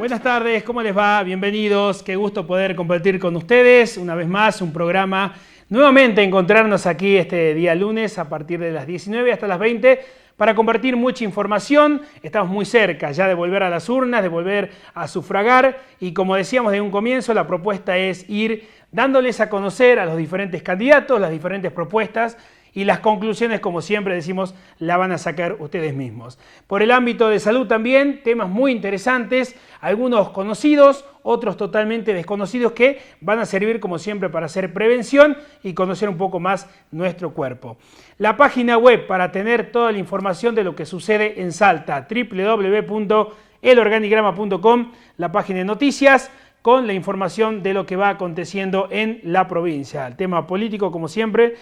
Buenas tardes, ¿cómo les va? Bienvenidos, qué gusto poder compartir con ustedes una vez más un programa. Nuevamente encontrarnos aquí este día lunes a partir de las 19 hasta las 20 para compartir mucha información. Estamos muy cerca ya de volver a las urnas, de volver a sufragar y como decíamos de un comienzo, la propuesta es ir dándoles a conocer a los diferentes candidatos, las diferentes propuestas y las conclusiones, como siempre decimos, la van a sacar ustedes mismos. Por el ámbito de salud también, temas muy interesantes, algunos conocidos, otros totalmente desconocidos que van a servir como siempre para hacer prevención y conocer un poco más nuestro cuerpo. La página web para tener toda la información de lo que sucede en Salta, www.elorganigrama.com, la página de noticias, con la información de lo que va aconteciendo en la provincia. El tema político, como siempre,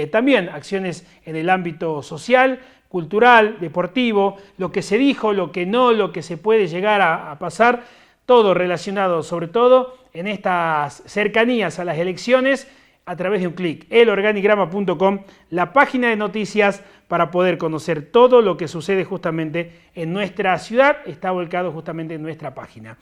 también acciones en el ámbito social, cultural, deportivo, lo que se dijo, lo que no, lo que se puede llegar a pasar, todo relacionado, sobre todo, en estas cercanías a las elecciones, a través de un clic, elorganigrama.com, la página de noticias para poder conocer todo lo que sucede justamente en nuestra ciudad, está volcado justamente en nuestra página.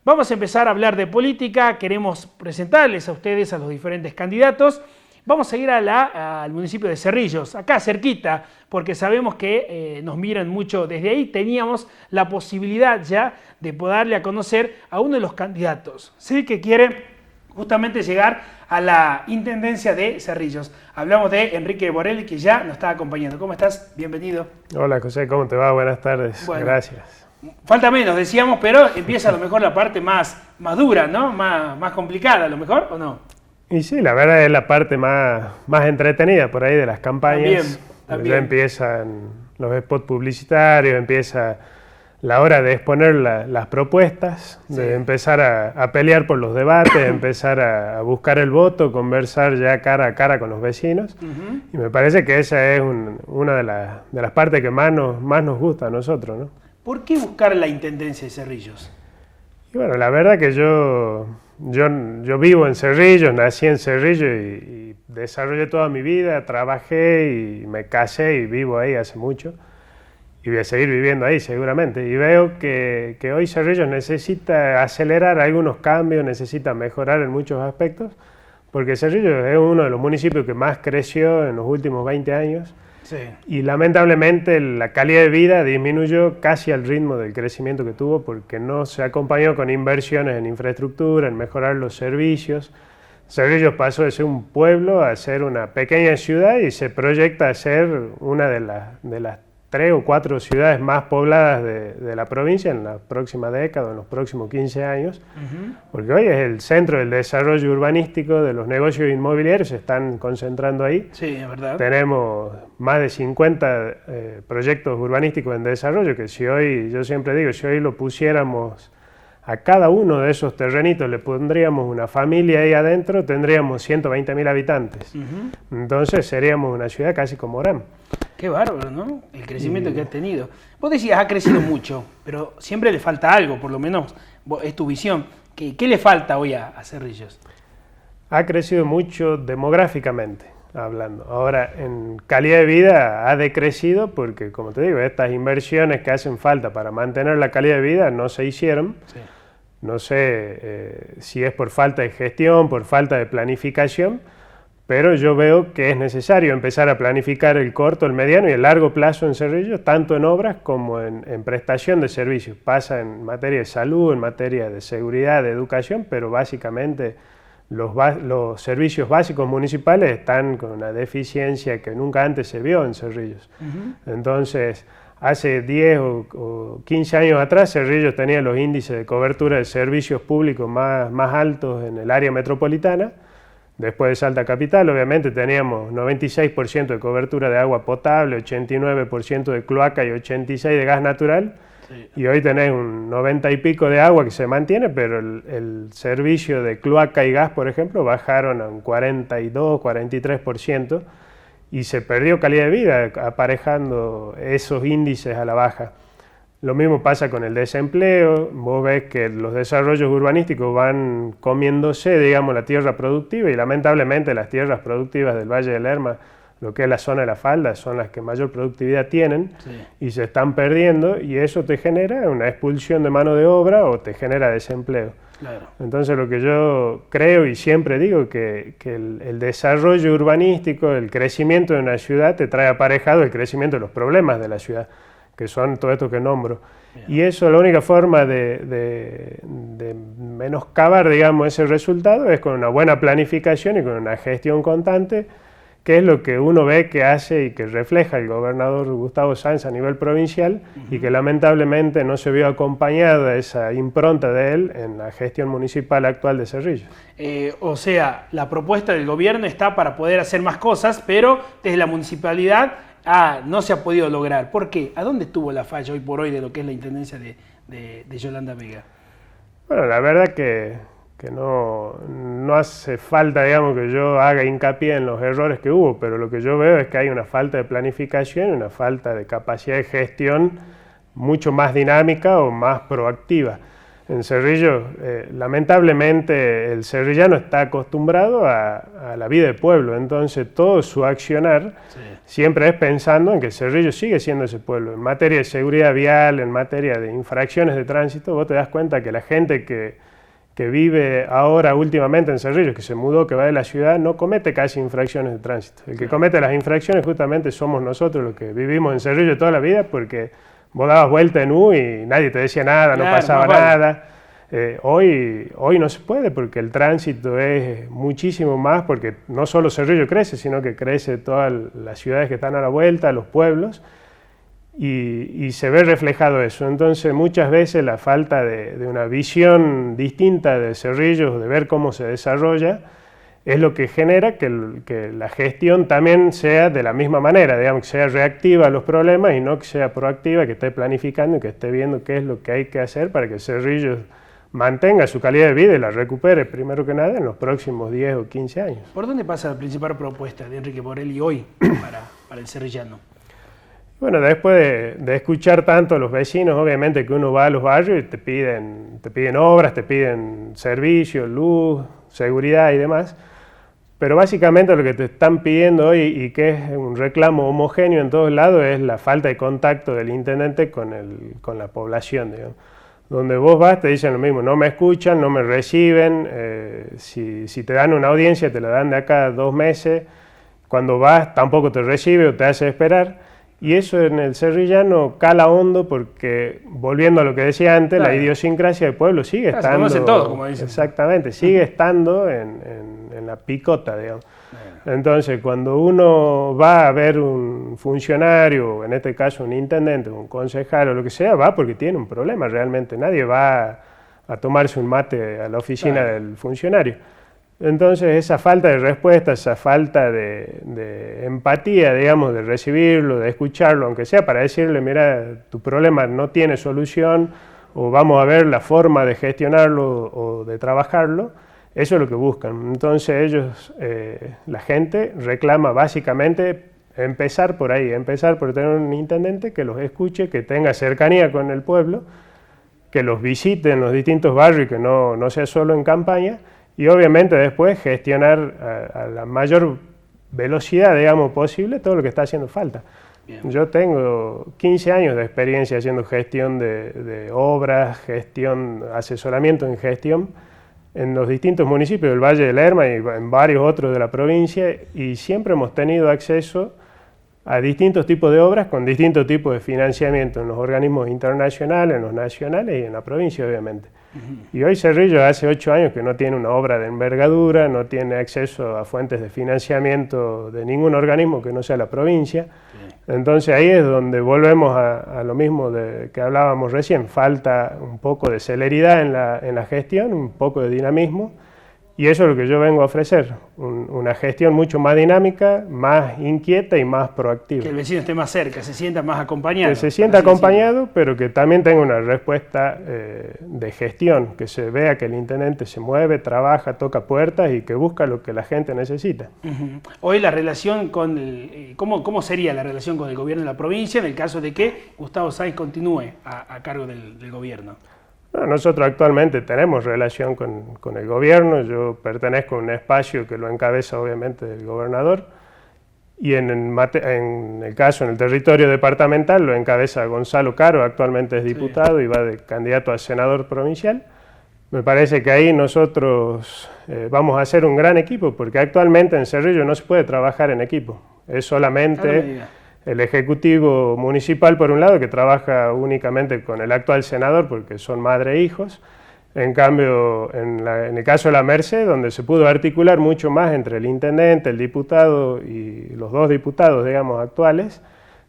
Vamos a empezar a hablar de política, queremos presentarles a ustedes a los diferentes candidatos. Vamos a ir al municipio de Cerrillos, acá cerquita, porque sabemos que nos miran mucho desde ahí. Teníamos la posibilidad ya de poderle a conocer a uno de los candidatos, ¿sí? Que quiere justamente llegar a la intendencia de Cerrillos. Hablamos de Enrique Borelli, que ya nos está acompañando. ¿Cómo estás? Bienvenido. Hola José, ¿cómo te va? Buenas tardes. Bueno, gracias. Falta menos, decíamos, pero empieza a lo mejor la parte más dura, ¿no? Más complicada, a lo mejor, ¿o no? Y sí, la verdad es la parte más entretenida por ahí de las campañas. También. Ya empiezan los spots publicitarios, empieza la hora de exponer las propuestas, sí, de empezar a pelear por los debates, empezar a buscar el voto, conversar ya cara a cara con los vecinos. Y me parece que esa es una de las partes que más nos gusta a nosotros, ¿no? ¿Por qué buscar la intendencia de Cerrillos? Y bueno, la verdad que yo vivo en Cerrillos, nací en Cerrillos y desarrollé toda mi vida, trabajé y me casé y vivo ahí hace mucho. Y voy a seguir viviendo ahí seguramente. Y veo que hoy Cerrillos necesita acelerar algunos cambios, necesita mejorar en muchos aspectos, porque Cerrillos es uno de los municipios que más creció en los últimos 20 años. Sí. Y lamentablemente la calidad de vida disminuyó casi al ritmo del crecimiento que tuvo porque no se acompañó con inversiones en infraestructura, en mejorar los servicios. Cerrillos pasó de ser un pueblo a ser una pequeña ciudad y se proyecta a ser una de las 3 o 4 ciudades más pobladas de la provincia en la próxima década, en los próximos 15 años, porque hoy es el centro del desarrollo urbanístico, de los negocios inmobiliarios, se están concentrando ahí. Sí, es verdad. Tenemos más de 50 proyectos urbanísticos en desarrollo, que si hoy, yo siempre digo, si hoy lo pusiéramos a cada uno de esos terrenitos, le pondríamos una familia ahí adentro, tendríamos 120.000 habitantes. Entonces seríamos una ciudad casi como Orán. Qué bárbaro, ¿no? El crecimiento que ha tenido. Vos decías, ha crecido mucho, pero siempre le falta algo, por lo menos es tu visión. ¿Qué le falta hoy a Cerrillos? Ha crecido mucho demográficamente, hablando. Ahora, en calidad de vida ha decrecido porque, como te digo, estas inversiones que hacen falta para mantener la calidad de vida no se hicieron. Sí. No sé si es por falta de gestión, por falta de planificación, pero yo veo que es necesario empezar a planificar el corto, el mediano y el largo plazo en Cerrillos, tanto en obras como en prestación de servicios. Pasa en materia de salud, en materia de seguridad, de educación, pero básicamente los servicios básicos municipales están con una deficiencia que nunca antes se vio en Cerrillos. Entonces, hace 10 o 15 años atrás, Cerrillos tenía los índices de cobertura de servicios públicos más altos en el área metropolitana. Después de Salta Capital, obviamente, teníamos 96% de cobertura de agua potable, 89% de cloaca y 86% de gas natural. Sí. Y hoy tenés un 90 y pico de agua que se mantiene, pero el servicio de cloaca y gas, por ejemplo, bajaron a un 42, 43% y se perdió calidad de vida aparejando esos índices a la baja. Lo mismo pasa con el desempleo. Vos ves que los desarrollos urbanísticos van comiéndose, digamos, la tierra productiva y lamentablemente las tierras productivas del Valle del Lerma lo que es la zona de la falda, son las que mayor productividad tienen, Sí. y se están perdiendo, y eso te genera una expulsión de mano de obra o te genera desempleo. Claro. Entonces lo que yo creo y siempre digo que el desarrollo urbanístico, el crecimiento de una ciudad te trae aparejado el crecimiento de los problemas de la ciudad, que son todo esto que nombro. Y eso, la única forma de menoscabar, digamos, ese resultado es con una buena planificación y con una gestión constante, que es lo que uno ve que hace y que refleja el gobernador Gustavo Sáenz a nivel provincial, y que lamentablemente no se vio acompañada esa impronta de él en la gestión municipal actual de Cerrillos. O sea, la propuesta del gobierno está para poder hacer más cosas, pero desde la municipalidad no se ha podido lograr. ¿Por qué? ¿A dónde estuvo la falla hoy por hoy de lo que es la intendencia de Yolanda Vega? Bueno, la verdad que no hace falta, digamos, que yo haga hincapié en los errores que hubo, pero lo que yo veo es que hay una falta de planificación y una falta de capacidad de gestión mucho más dinámica o más proactiva. En Cerrillos, lamentablemente, el cerrillano está acostumbrado a la vida de pueblo, entonces todo su accionar siempre es pensando en que Cerrillos sigue siendo ese pueblo. En materia de seguridad vial, en materia de infracciones de tránsito, vos te das cuenta que la gente que vive ahora últimamente en Cerrillos, que se mudó, que va de la ciudad, no comete casi infracciones de tránsito. El que comete las infracciones justamente somos nosotros, los que vivimos en Cerrillos toda la vida, porque vos dabas vuelta en U y nadie te decía nada, no pasaba nada. Hoy no se puede, porque el tránsito es muchísimo más, porque no solo Cerrillos crece, sino que crece todas las ciudades que están a la vuelta, los pueblos, y se ve reflejado eso. Entonces muchas veces la falta de una visión distinta de Cerrillos, de ver cómo se desarrolla, es lo que genera que la gestión también sea de la misma manera, digamos, que sea reactiva a los problemas y no que sea proactiva, que esté planificando y que esté viendo qué es lo que hay que hacer para que Cerrillos mantenga su calidad de vida y la recupere, primero que nada, en los próximos 10 o 15 años. ¿Por dónde pasa la principal propuesta de Enrique Borelli hoy para el cerrillano? Bueno, después de escuchar tanto a los vecinos, obviamente que uno va a los barrios y te piden obras, te piden servicios, luz, seguridad y demás, pero básicamente lo que te están pidiendo hoy, y que es un reclamo homogéneo en todos lados, es la falta de contacto del intendente con la población, digamos. Donde vos vas te dicen lo mismo, no me escuchan, no me reciben, si te dan una audiencia te la dan de acá a 2 meses, cuando vas tampoco te recibe o te hace esperar. Y eso en el cerrillano cala hondo porque, volviendo a lo que decía antes, la idiosincrasia del pueblo sigue estando... Se conoce todo, como dicen. Exactamente, sigue estando en la picota, digamos. Entonces, cuando uno va a ver un funcionario, en este caso un intendente, un concejal o lo que sea, va porque tiene un problema realmente. Nadie va a tomarse un mate a la oficina del funcionario. Entonces esa falta de respuesta, esa falta de empatía, digamos, de recibirlo, de escucharlo, aunque sea para decirle, mira, tu problema no tiene solución, o vamos a ver la forma de gestionarlo o de trabajarlo, eso es lo que buscan. Entonces ellos, la gente reclama básicamente empezar por ahí, empezar por tener un intendente que los escuche, que tenga cercanía con el pueblo, que los visite en los distintos barrios y que no sea solo en campaña, y obviamente después gestionar a la mayor velocidad, digamos, posible todo lo que está haciendo falta. Bien. Yo tengo 15 años de experiencia haciendo gestión de obras, asesoramiento en gestión en los distintos municipios del Valle de Lerma y en varios otros de la provincia, y siempre hemos tenido acceso a distintos tipos de obras con distintos tipos de financiamiento en los organismos internacionales, en los nacionales y en la provincia, obviamente. Y hoy Cerrillos hace 8 años que no tiene una obra de envergadura, no tiene acceso a fuentes de financiamiento de ningún organismo que no sea la provincia. Entonces ahí es donde volvemos a lo mismo que hablábamos recién, falta un poco de celeridad en la gestión, un poco de dinamismo, y eso es lo que yo vengo a ofrecer, una gestión mucho más dinámica, más inquieta y más proactiva. Que el vecino esté más cerca, se sienta más acompañado. Que se sienta acompañado, pero que también tenga una respuesta de gestión, que se vea que el intendente se mueve, trabaja, toca puertas y que busca lo que la gente necesita. Hoy la relación con ¿cómo sería la relación con el gobierno de la provincia en el caso de que Gustavo Sáenz continúe a cargo del gobierno? Nosotros actualmente tenemos relación con el gobierno, yo pertenezco a un espacio que lo encabeza obviamente el gobernador, y en el caso, en el territorio departamental, lo encabeza Gonzalo Caro, actualmente es diputado y va de candidato a senador provincial. Me parece que ahí nosotros vamos a hacer un gran equipo, porque actualmente en Cerrillo no se puede trabajar en equipo, es solamente el Ejecutivo Municipal por un lado, que trabaja únicamente con el actual senador, porque son madre e hijos. En cambio, en el caso de la Merced, donde se pudo articular mucho más entre el intendente, el diputado y los dos diputados, digamos, actuales,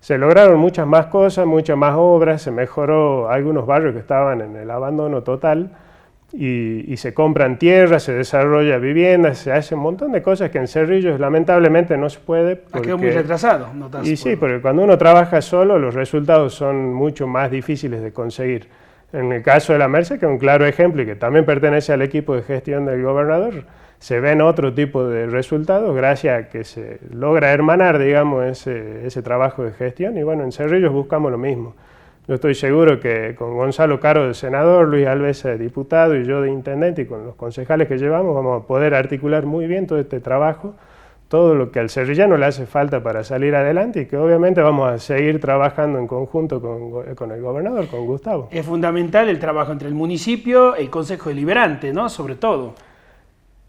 se lograron muchas más cosas, muchas más obras, se mejoró algunos barrios que estaban en el abandono total y se compran tierras, se desarrolla viviendas, se hace un montón de cosas que en Cerrillos lamentablemente no se puede. Ha quedado muy retrasado. Y sí, porque cuando uno trabaja solo los resultados son mucho más difíciles de conseguir. En el caso de la Merced, que es un claro ejemplo y que también pertenece al equipo de gestión del gobernador, se ven otro tipo de resultados gracias a que se logra hermanar, digamos, ese trabajo de gestión. Y bueno, en Cerrillos buscamos lo mismo. Yo estoy seguro que con Gonzalo Caro de senador, Luis Alves de diputado y yo de intendente y con los concejales que llevamos vamos a poder articular muy bien todo este trabajo, todo lo que al cerrillano le hace falta para salir adelante y que obviamente vamos a seguir trabajando en conjunto con el gobernador, con Gustavo. Es fundamental el trabajo entre el municipio y el Consejo Deliberante, ¿no? Sobre todo.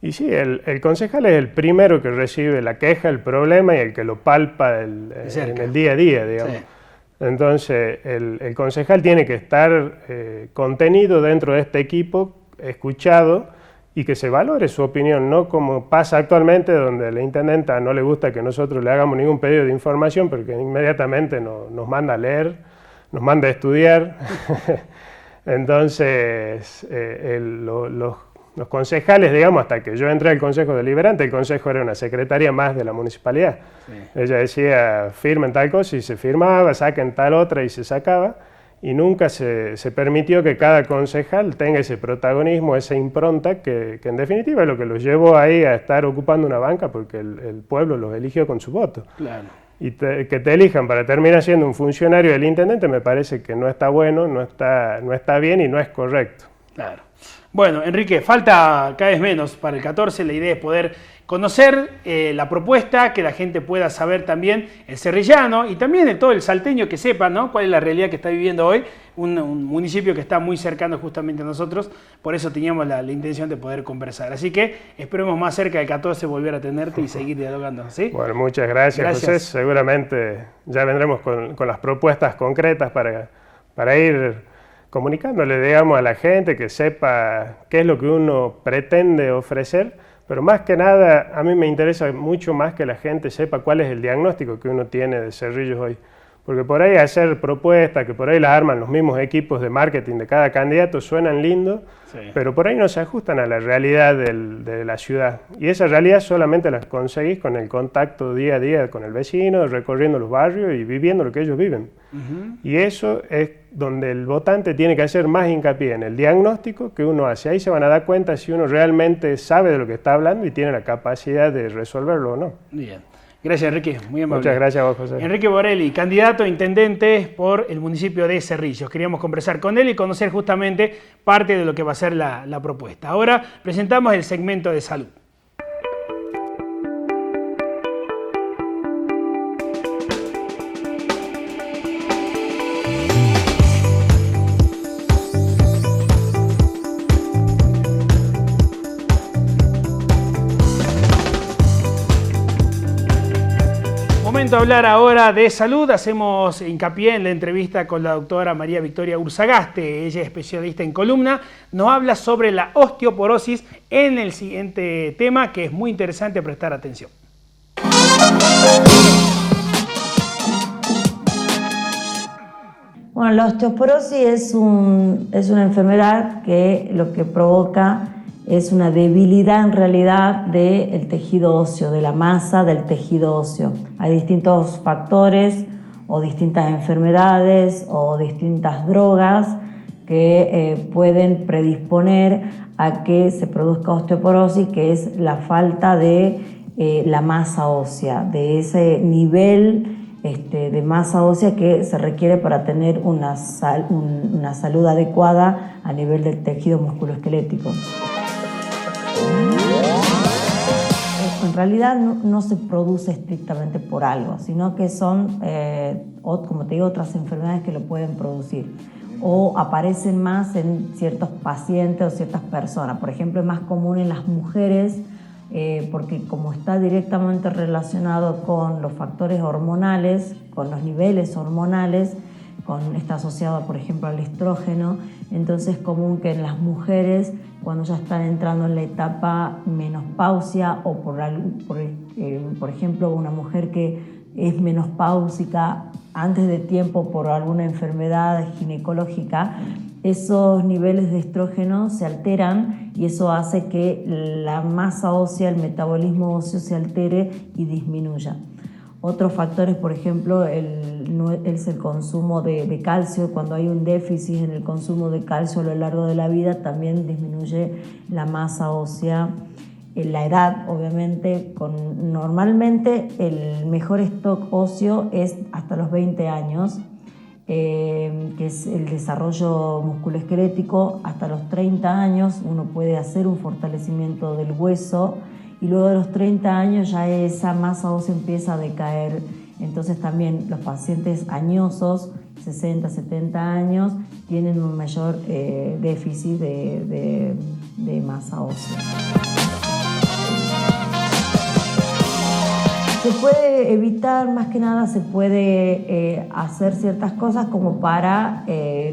Y sí, el concejal es el primero que recibe la queja, el problema y el que lo palpa en el día a día, digamos. Sí. Entonces, el concejal tiene que estar contenido dentro de este equipo, escuchado, y que se valore su opinión, no como pasa actualmente, donde a la intendenta no le gusta que nosotros le hagamos ningún pedido de información, porque inmediatamente nos manda a leer, nos manda a estudiar. Entonces, los concejales, digamos, hasta que yo entré al Consejo Deliberante, el Consejo era una secretaría más de la municipalidad. Sí. Ella decía, firmen tal cosa y se firmaba, saquen tal otra y se sacaba. Y nunca se permitió que cada concejal tenga ese protagonismo, esa impronta que en definitiva es lo que los llevó ahí a estar ocupando una banca porque el pueblo los eligió con su voto. Claro. Y que te elijan para terminar siendo un funcionario del intendente me parece que no está bueno, no está bien y no es correcto. Claro. Bueno, Enrique, falta cada vez menos para el 14, la idea es poder conocer la propuesta, que la gente pueda saber también el cerrillano y también de todo el salteño que sepa, ¿no?, cuál es la realidad que está viviendo hoy, un municipio que está muy cercano justamente a nosotros, por eso teníamos la intención de poder conversar. Así que esperemos más cerca del 14 volver a tenerte y seguir dialogando, ¿sí? Bueno, muchas gracias, José. Seguramente ya vendremos con las propuestas concretas para ir comunicándole, digamos, a la gente que sepa qué es lo que uno pretende ofrecer, pero más que nada a mí me interesa mucho más que la gente sepa cuál es el diagnóstico que uno tiene de Cerrillos hoy, porque por ahí hacer propuestas, que por ahí las arman los mismos equipos de marketing de cada candidato, suenan lindo, sí, pero por ahí no se ajustan a la realidad de la ciudad, y esa realidad solamente la conseguís con el contacto día a día con el vecino, recorriendo los barrios y viviendo lo que ellos viven. Y eso es donde el votante tiene que hacer más hincapié en el diagnóstico que uno hace. Ahí se van a dar cuenta si uno realmente sabe de lo que está hablando y tiene la capacidad de resolverlo o no. Bien. Gracias, Enrique. Muy amable. Muchas gracias a vos, José. Enrique Borelli, candidato a intendente por el municipio de Cerrillos. Queríamos conversar con él y conocer justamente parte de lo que va a ser la propuesta. Ahora presentamos el segmento de salud. Momento de hablar ahora de salud. Hacemos hincapié en la entrevista con la doctora María Victoria Urzagaste. Ella es especialista en columna. Nos habla sobre la osteoporosis en el siguiente tema, que es muy interesante prestar atención. Bueno, la osteoporosis es una enfermedad que lo que provoca es una debilidad en realidad del tejido óseo, de la masa del tejido óseo. Hay distintos factores o distintas enfermedades o distintas drogas que pueden predisponer a que se produzca osteoporosis, que es la falta de la masa ósea, de ese nivel de masa ósea que se requiere para tener una salud adecuada a nivel del tejido musculoesquelético. en realidad no se produce estrictamente por algo, sino que son, como te digo, otras enfermedades que lo pueden producir o aparecen más en ciertos pacientes o ciertas personas. Por ejemplo, es más común en las mujeres porque como está directamente relacionado con los factores hormonales, con los niveles hormonales, está asociado, por ejemplo, al estrógeno, entonces es común que en las mujeres, cuando ya están entrando en la etapa menopausia o por ejemplo, una mujer que es menopáusica antes de tiempo por alguna enfermedad ginecológica, esos niveles de estrógeno se alteran y eso hace que la masa ósea, el metabolismo óseo se altere y disminuya. Otros factores, por ejemplo, es el consumo de calcio. Cuando hay un déficit en el consumo de calcio a lo largo de la vida, también disminuye la masa ósea. En la edad, obviamente, normalmente el mejor stock óseo es hasta los 20 años, que es el desarrollo musculoesquelético. Hasta los 30 años uno puede hacer un fortalecimiento del hueso y luego de los 30 años ya esa masa ósea empieza a decaer. Entonces también los pacientes añosos, 60, 70 años, tienen un mayor déficit de masa ósea. Se puede evitar, más que nada, se puede hacer ciertas cosas como para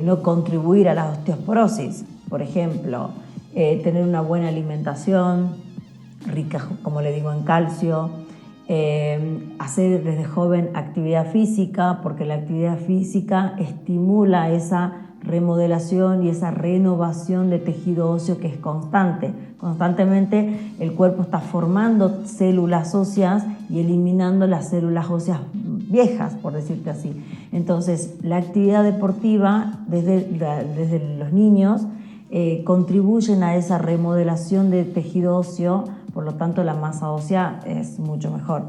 no contribuir a la osteoporosis. Por ejemplo, tener una buena alimentación, rica, como le digo, en calcio, hacer desde joven actividad física, porque la actividad física estimula esa remodelación y esa renovación de tejido óseo que es constante. Constantemente el cuerpo está formando células óseas y eliminando las células óseas viejas, por decirte así. Entonces, la actividad deportiva desde los niños contribuyen a esa remodelación de tejido óseo, por lo tanto la masa ósea es mucho mejor.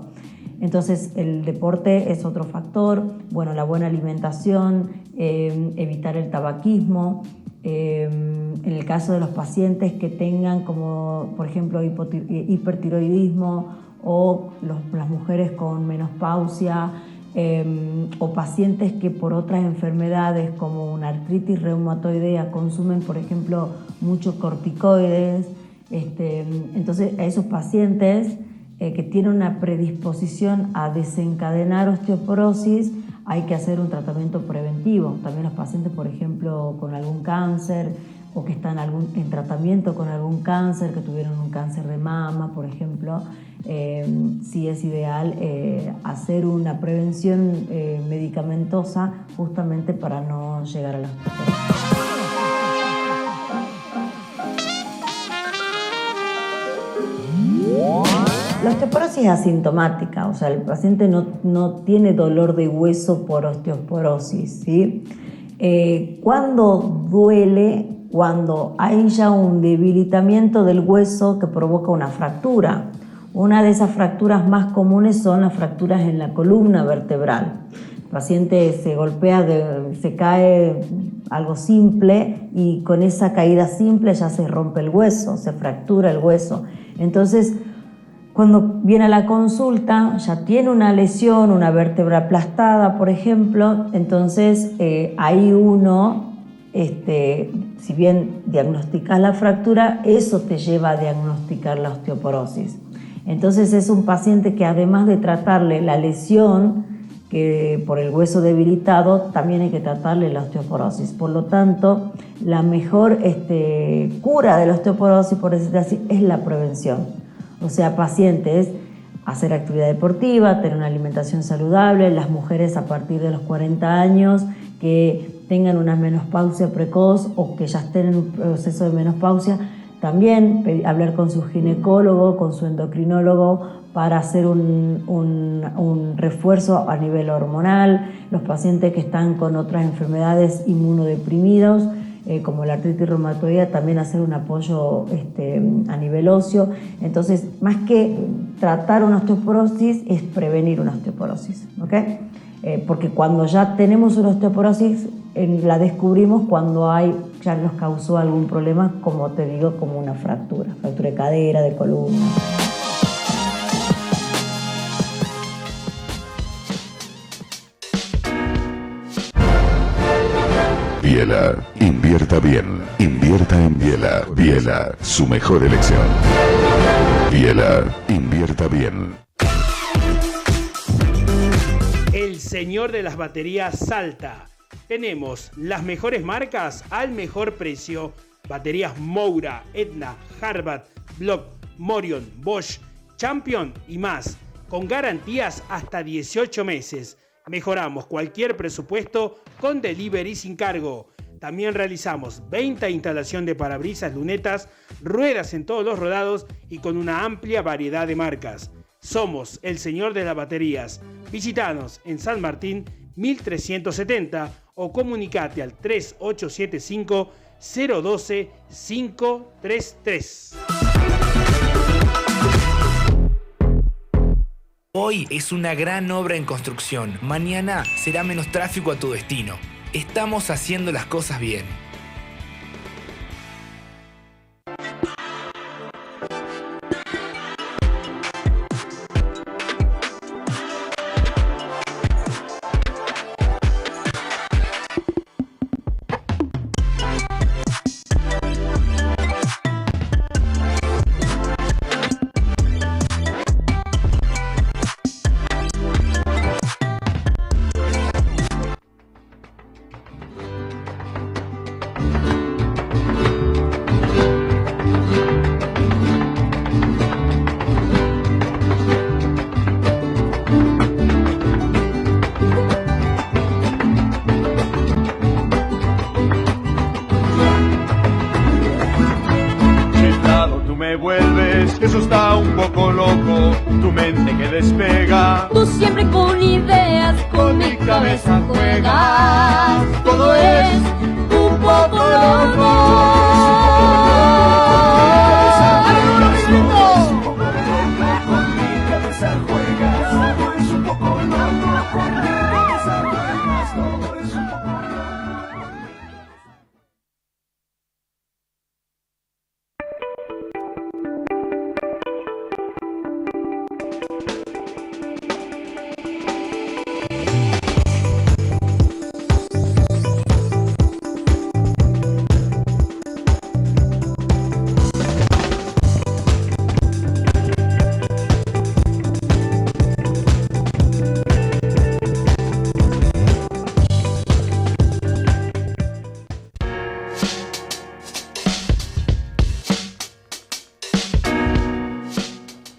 Entonces el deporte es otro factor, bueno, la buena alimentación, evitar el tabaquismo. En el caso de los pacientes que tengan como por ejemplo hipertiroidismo o las mujeres con menopausia, o pacientes que por otras enfermedades como una artritis reumatoidea consumen por ejemplo muchos corticoides, entonces a esos pacientes que tienen una predisposición a desencadenar osteoporosis hay que hacer un tratamiento preventivo. También los pacientes, por ejemplo, con algún cáncer o que están en tratamiento con algún cáncer, que tuvieron un cáncer de mama, por ejemplo, sí es ideal hacer una prevención medicamentosa justamente para no llegar a la osteoporosis. La osteoporosis es asintomática, o sea, el paciente no tiene dolor de hueso por osteoporosis, ¿sí? Cuando duele, cuando hay ya un debilitamiento del hueso que provoca una fractura. Una de esas fracturas más comunes son las fracturas en la columna vertebral. El paciente se golpea, se cae algo simple y con esa caída simple ya se rompe el hueso, se fractura el hueso. Entonces, cuando viene a la consulta, ya tiene una lesión, una vértebra aplastada, por ejemplo, entonces ahí uno, si bien diagnosticas la fractura, eso te lleva a diagnosticar la osteoporosis. Entonces es un paciente que además de tratarle la lesión que por el hueso debilitado, también hay que tratarle la osteoporosis. Por lo tanto, la mejor cura de la osteoporosis, por decirlo así, es la prevención. O sea, pacientes, hacer actividad deportiva, tener una alimentación saludable, las mujeres a partir de los 40 años que tengan una menopausia precoz o que ya estén en un proceso de menopausia, también hablar con su ginecólogo, con su endocrinólogo para hacer un refuerzo a nivel hormonal. Los pacientes que están con otras enfermedades inmunodeprimidos, como la artritis reumatoidea, también hacer un apoyo a nivel óseo. Entonces, más que tratar una osteoporosis, es prevenir una osteoporosis, ¿ok? Porque cuando ya tenemos una osteoporosis, la descubrimos cuando ya nos causó algún problema, como te digo, como una fractura de cadera, de columna. Biela, invierta bien, invierta en Biela. Biela, su mejor elección. Biela, invierta bien. El señor de las baterías Salta. Tenemos las mejores marcas al mejor precio. Baterías Moura, Etna, Harbat, Block, Morion, Bosch, Champion y más. Con garantías hasta 18 meses. Mejoramos cualquier presupuesto con delivery sin cargo. También realizamos venta e instalación de parabrisas, lunetas, ruedas en todos los rodados y con una amplia variedad de marcas. Somos el señor de las baterías. Visítanos en San Martín 1370 o comunicate al 3875 012 533. Hoy es una gran obra en construcción. Mañana será menos tráfico a tu destino. Estamos haciendo las cosas bien. Eso está un poco loco, tu mente que despega. Tú siempre con ideas, con mi cabeza juegas. Todo es un poco loco.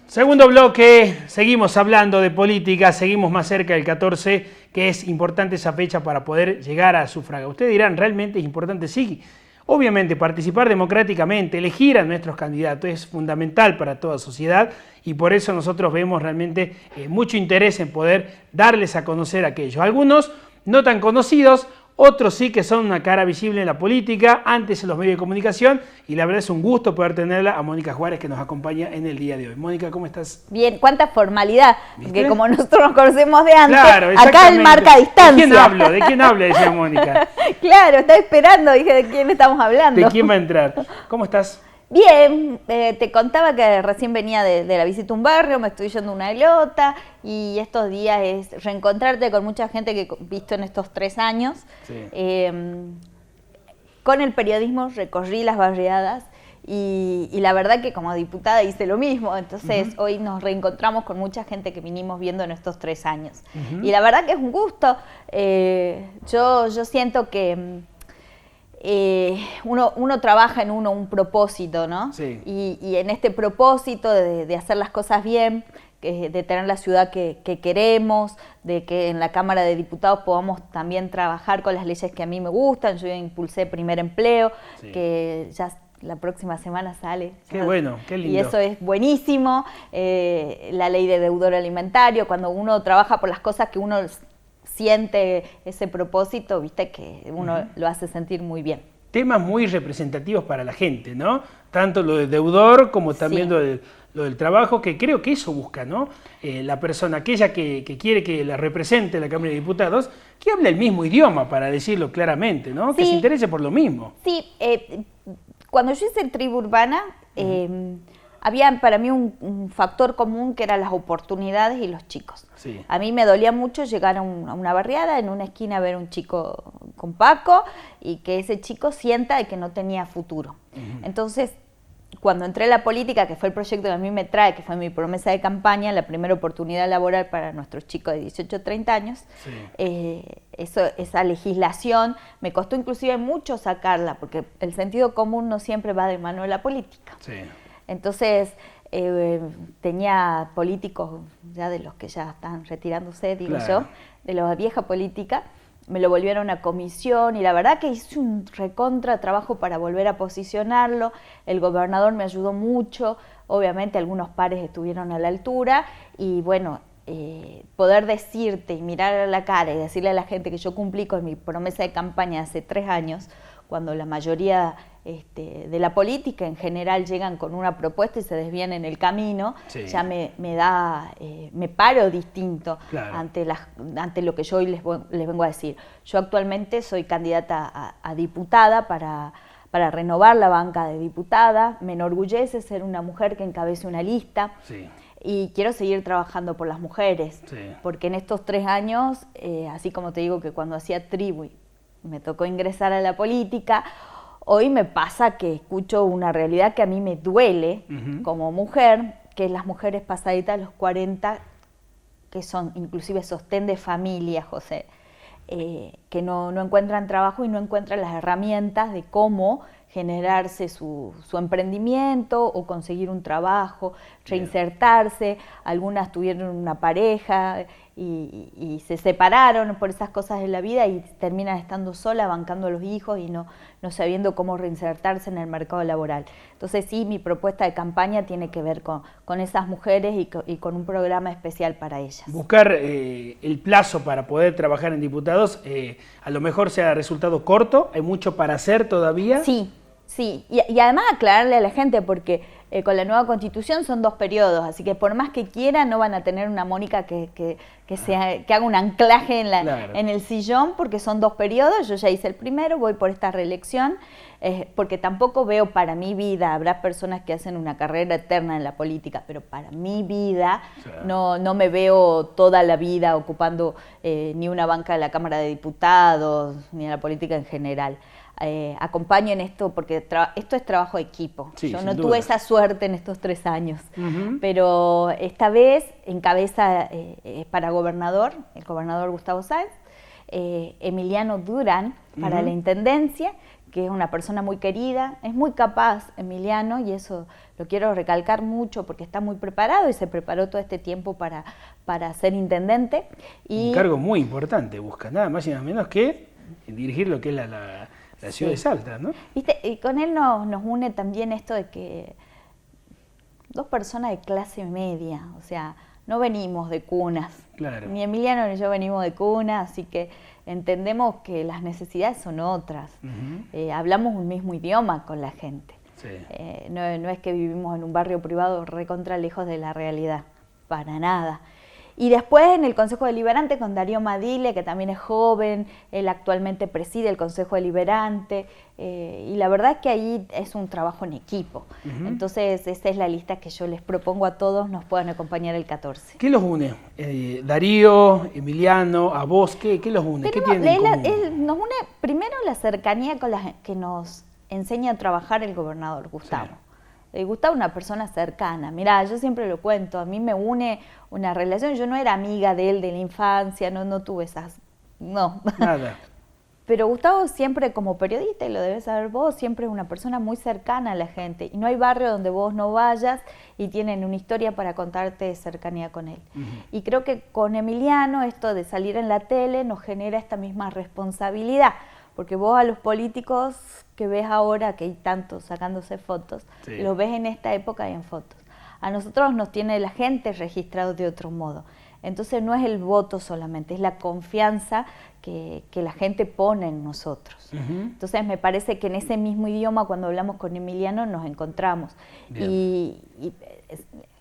Segundo bloque, seguimos hablando de política, seguimos más cerca del 14, que es importante esa fecha para poder llegar a sufragar. Ustedes dirán, ¿realmente es importante? Sí, obviamente participar democráticamente, elegir a nuestros candidatos es fundamental para toda sociedad y por eso nosotros vemos realmente mucho interés en poder darles a conocer a aquellos. Algunos no tan conocidos, otros sí que son una cara visible en la política, antes en los medios de comunicación, y la verdad es un gusto poder tenerla a Mónica Juárez, que nos acompaña en el día de hoy. Mónica, ¿cómo estás? Bien, cuánta formalidad, ¿viste? porque como nosotros nos conocemos de antes, claro, acá él marca distancia. ¿De quién hablo? ¿De quién habla? Decía Mónica. Claro, estaba esperando, dije, ¿de quién estamos hablando? ¿De quién va a entrar? ¿Cómo estás? Bien, te contaba que recién venía de la visita a un barrio, me estoy yendo a una glota y estos días es reencontrarte con mucha gente que he visto en estos 3 años. Sí. Con el periodismo recorrí las barriadas y la verdad que como diputada hice lo mismo, entonces hoy nos reencontramos con mucha gente que vinimos viendo en estos 3 años. Y la verdad que es un gusto, yo siento que uno trabaja en un propósito, ¿no? Sí. Y en este propósito de hacer las cosas bien, de tener la ciudad que queremos, de que en la Cámara de Diputados podamos también trabajar con las leyes que a mí me gustan. Yo impulsé Primer Empleo, sí, que ya la próxima semana sale. Qué bueno, qué lindo. Y eso es buenísimo. La ley de deudor alimentario, cuando uno trabaja por las cosas que uno siente ese propósito, viste que uno lo hace sentir muy bien. Temas muy representativos para la gente, ¿no? Tanto lo del deudor como también Sí. lo del trabajo, que creo que eso busca, ¿no? La persona, aquella que quiere que la represente la Cámara de Diputados, que hable el mismo idioma, para decirlo claramente, ¿no? Que Sí. se interese por lo mismo. Sí, cuando yo hice Tribu Urbana, había para mí un factor común que eran las oportunidades y los chicos. Sí. A mí me dolía mucho llegar a una barriada, en una esquina a ver un chico con Paco y que ese chico sienta de que no tenía futuro. Entonces, cuando entré en la política, que fue el proyecto que a mí me trae, que fue mi promesa de campaña, la primera oportunidad laboral para nuestros chicos de 18 a 30 años, esa legislación me costó inclusive mucho sacarla, porque el sentido común no siempre va de mano de la política. Sí. Entonces, tenía políticos ya de los que ya están retirándose, digo Claro. yo, de la vieja política, me lo volvieron a comisión y la verdad que hice un recontra trabajo para volver a posicionarlo. El gobernador me ayudó mucho, obviamente algunos pares estuvieron a la altura y bueno, poder decirte y mirar a la cara y decirle a la gente que yo cumplí con mi promesa de campaña hace 3 años, cuando la mayoría de la política en general llegan con una propuesta y se desvían en el camino, Sí. ya me paro distinto Claro. ante lo que yo hoy les vengo a decir. Yo actualmente soy candidata a diputada para renovar la banca de diputada, me enorgullece ser una mujer que encabece una lista. Sí. Y quiero seguir trabajando por las mujeres, Sí. porque en estos 3 años, así como te digo que cuando hacía tribu me tocó ingresar a la política, hoy me pasa que escucho una realidad que a mí me duele como mujer, que es las mujeres pasaditas de los 40, que son inclusive sostén de familia, José, que no encuentran trabajo y no encuentran las herramientas de cómo generarse su emprendimiento o conseguir un trabajo, reinsertarse. Algunas tuvieron una pareja y se separaron por esas cosas de la vida y terminan estando solas, bancando a los hijos y no sabiendo cómo reinsertarse en el mercado laboral. Entonces sí, mi propuesta de campaña tiene que ver con esas mujeres y con un programa especial para ellas. Buscar el plazo para poder trabajar en diputados, a lo mejor sea resultado corto, hay mucho para hacer todavía. Sí. Y además aclararle a la gente, porque con la nueva Constitución son 2 periodos, así que por más que quieran no van a tener una Mónica que haga un anclaje Claro. en el sillón, porque son 2 periodos. Yo ya hice el primero, voy por esta reelección, porque tampoco veo para mi vida, habrá personas que hacen una carrera eterna en la política, pero para mi vida no me veo toda la vida ocupando ni una banca de la Cámara de Diputados, ni en la política en general. Acompaño en esto porque esto es trabajo de equipo. Sí, yo sin no duda. tuve esa suerte en estos 3 años, pero esta vez encabeza para gobernador, el gobernador Gustavo Sáenz, Emiliano Durán para la intendencia, que es una persona muy querida, es muy capaz Emiliano, y eso lo quiero recalcar mucho porque está muy preparado y se preparó todo este tiempo para ser intendente. Un cargo muy importante, busca nada más y nada menos que dirigir lo que es la ciudad de Salta, ¿no? ¿Viste? Y con él nos une también esto de que 2 personas de clase media, o sea, no venimos de cunas. Claro. Ni Emiliano ni yo venimos de cuna, así que entendemos que las necesidades son otras. Hablamos un mismo idioma con la gente. Sí. No es que vivimos en un barrio privado recontra lejos de la realidad, para nada. Y después en el Consejo Deliberante con Darío Madile, que también es joven, él actualmente preside el Consejo Deliberante, y la verdad es que ahí es un trabajo en equipo. Entonces esa es la lista que yo les propongo a todos, nos puedan acompañar el 14. ¿Qué los une? Darío, Emiliano, a vos, ¿qué los une? ¿Qué tienen en común? Él nos une primero la cercanía con la que nos enseña a trabajar el gobernador Gustavo. Sí. Gustavo es una persona cercana. Mirá, yo siempre lo cuento, a mí me une una relación, yo no era amiga de él de la infancia, no tuve esas, no. Nada. Pero Gustavo siempre como periodista, y lo debes saber vos, siempre es una persona muy cercana a la gente. Y no hay barrio donde vos no vayas y tienen una historia para contarte de cercanía con él. Y creo que con Emiliano esto de salir en la tele nos genera esta misma responsabilidad. Porque vos a los políticos que ves ahora, que hay tantos sacándose fotos, Sí. los ves en esta época y en fotos. A nosotros nos tiene la gente registrados de otro modo. Entonces no es el voto solamente, es la confianza que la gente pone en nosotros. Entonces me parece que en ese mismo idioma, cuando hablamos con Emiliano, nos encontramos. Bien. Y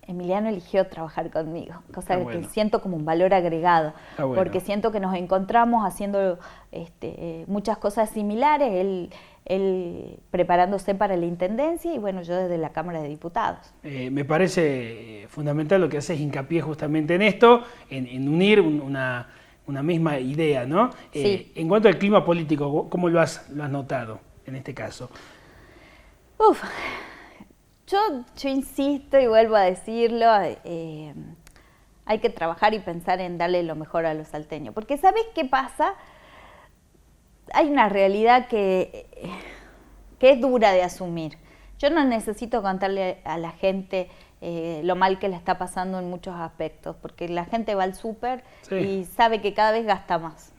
Emiliano eligió trabajar conmigo, cosa que bueno. siento como un valor agregado, Está bueno. porque siento que nos encontramos haciendo muchas cosas similares. Él él preparándose para la intendencia y bueno, yo desde la Cámara de Diputados. Me parece fundamental lo que haces hincapié justamente en esto, en unir una misma idea, ¿no? Sí. En cuanto al clima político, ¿cómo lo has notado en este caso? Yo insisto y vuelvo a decirlo, hay que trabajar y pensar en darle lo mejor a los salteños, porque ¿sabés qué pasa? Hay una realidad que es dura de asumir. Yo no necesito contarle a la gente lo mal que le está pasando en muchos aspectos, porque la gente va al súper y sabe que cada vez gasta más.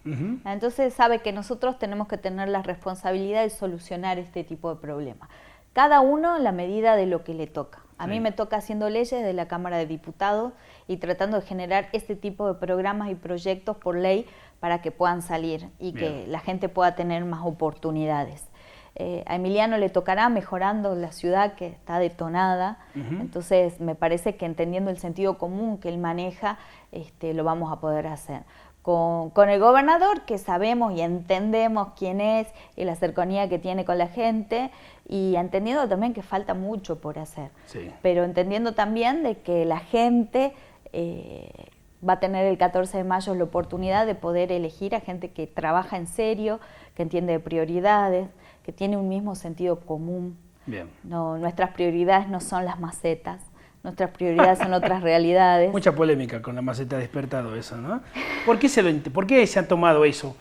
Entonces sabe que nosotros tenemos que tener la responsabilidad de solucionar este tipo de problemas. Cada uno en la medida de lo que le toca. A mí me toca haciendo leyes de la Cámara de Diputados y tratando de generar este tipo de programas y proyectos por ley para que puedan salir y que la gente pueda tener más oportunidades. A Emiliano le tocará mejorando la ciudad que está detonada, entonces me parece que entendiendo el sentido común que él maneja, lo vamos a poder hacer. Con el gobernador, que sabemos y entendemos quién es y la cercanía que tiene con la gente, y entendiendo también que falta mucho por hacer, pero entendiendo también de que la gente va a tener el 14 de mayo la oportunidad de poder elegir a gente que trabaja en serio, que entiende de prioridades, que tiene un mismo sentido común. No, nuestras prioridades no son las macetas, nuestras prioridades son otras realidades. Mucha polémica con la maceta despertado eso, ¿no? ¿Por qué se ha tomado eso?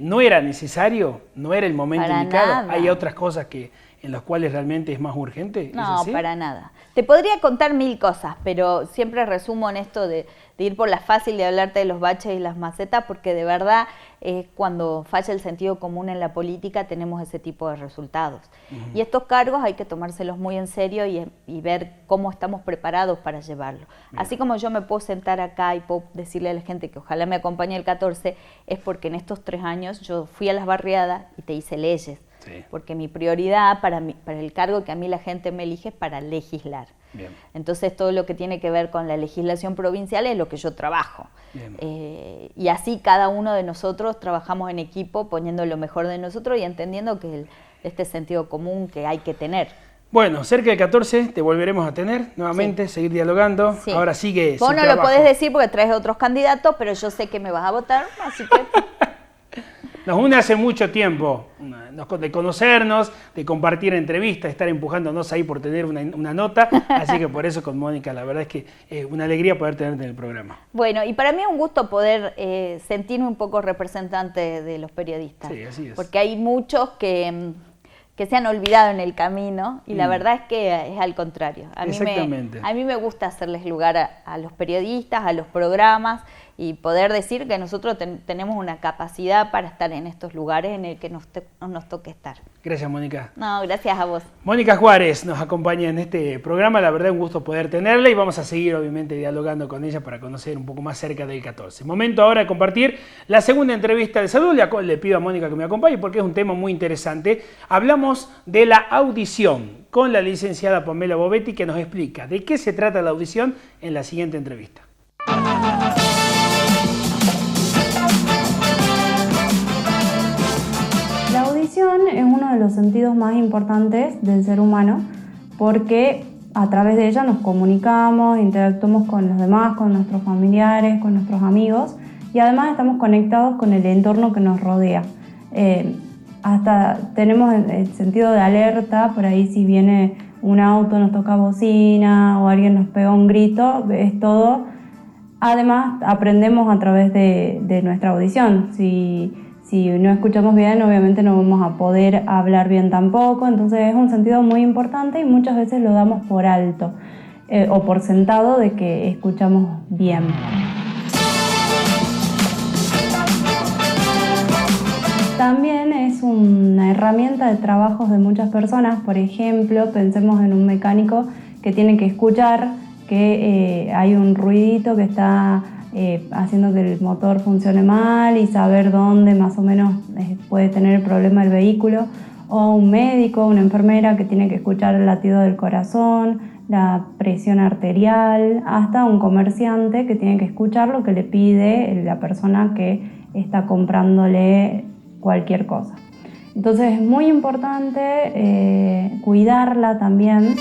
¿No era necesario? ¿No era el momento Para indicado? nada. ¿Hay otras cosas en las cuales realmente es más urgente? No, para nada. Te podría contar 1000 cosas, pero siempre resumo en esto de ir por la fácil de hablarte de los baches y las macetas, porque de verdad cuando falla el sentido común en la política tenemos ese tipo de resultados. Y estos cargos hay que tomárselos muy en serio y ver cómo estamos preparados para llevarlo. Así como yo me puedo sentar acá y puedo decirle a la gente que ojalá me acompañe el 14, es porque en estos 3 años yo fui a las barriadas y te hice leyes. Porque mi prioridad para el cargo que a mí la gente me elige es para legislar. Entonces todo lo que tiene que ver con la legislación provincial es lo que yo trabajo. Y así cada uno de nosotros trabajamos en equipo poniendo lo mejor de nosotros y entendiendo que este sentido común que hay que tener. Bueno, cerca del 14 te volveremos a tener nuevamente, seguir dialogando. Ahora sigue Vos no lo podés decir porque traes otros candidatos, pero yo sé que me vas a votar, así que... Nos une hace mucho tiempo de conocernos, de compartir entrevistas, de estar empujándonos ahí por tener una nota, así que por eso con Mónica la verdad es que es una alegría poder tenerte en el programa. Bueno, y para mí es un gusto poder sentirme un poco representante de los periodistas, sí, así es. Porque hay muchos que se han olvidado en el camino y la verdad es que es al contrario. A mí me gusta hacerles lugar a los periodistas, a los programas y poder decir que nosotros tenemos una capacidad para estar en estos lugares en el que nos toque estar. Gracias, Mónica. No, gracias a vos. Mónica Juárez nos acompaña en este programa, la verdad es un gusto poder tenerla y vamos a seguir obviamente dialogando con ella para conocer un poco más cerca del 14. Momento ahora de compartir la segunda entrevista de salud, le pido a Mónica que me acompañe porque es un tema muy interesante. Hablamos de la audición con la licenciada Pamela Bovetti que nos explica de qué se trata la audición en la siguiente entrevista. La audición es uno de los sentidos más importantes del ser humano porque a través de ella nos comunicamos, interactuamos con los demás, con nuestros familiares, con nuestros amigos y además estamos conectados con el entorno que nos rodea. Hasta tenemos el sentido de alerta, por ahí si viene un auto, nos toca bocina o alguien nos pega un grito, es todo. Además aprendemos a través de nuestra audición. Si no escuchamos bien, obviamente no vamos a poder hablar bien tampoco, entonces es un sentido muy importante y muchas veces lo damos por alto o por sentado de que escuchamos bien. También es una herramienta de trabajos de muchas personas, por ejemplo, pensemos en un mecánico que tiene que escuchar que hay un ruidito que está haciendo que el motor funcione mal y saber dónde más o menos puede tener el problema el vehículo, o un médico, una enfermera que tiene que escuchar el latido del corazón, la presión arterial, hasta un comerciante que tiene que escuchar lo que le pide la persona que está comprándole cualquier cosa. Entonces es muy importante cuidarla también.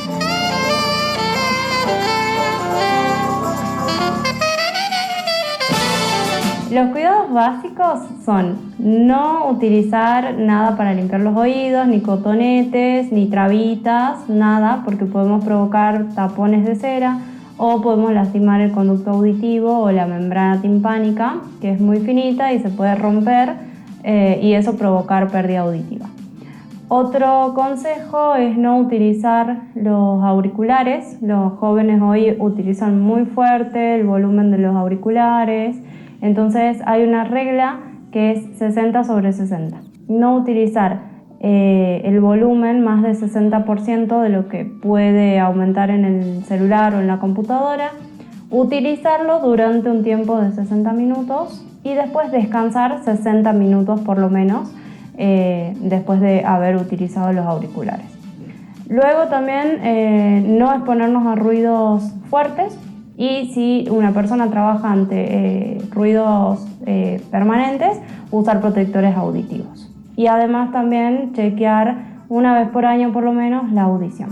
Los cuidados básicos son no utilizar nada para limpiar los oídos, ni cotonetes, ni trabitas, nada, porque podemos provocar tapones de cera o podemos lastimar el conducto auditivo o la membrana timpánica, que es muy finita y se puede romper y eso provocar pérdida auditiva. Otro consejo es no utilizar los auriculares. Los jóvenes hoy utilizan muy fuerte el volumen de los auriculares. Entonces hay una regla que es 60/60. No utilizar el volumen más del 60% de lo que puede aumentar en el celular o en la computadora. Utilizarlo durante un tiempo de 60 minutos y después descansar 60 minutos por lo menos después de haber utilizado los auriculares. Luego también no exponernos a ruidos fuertes. Y si una persona trabaja ante ruidos permanentes, usar protectores auditivos. Y además también chequear una vez por año por lo menos la audición.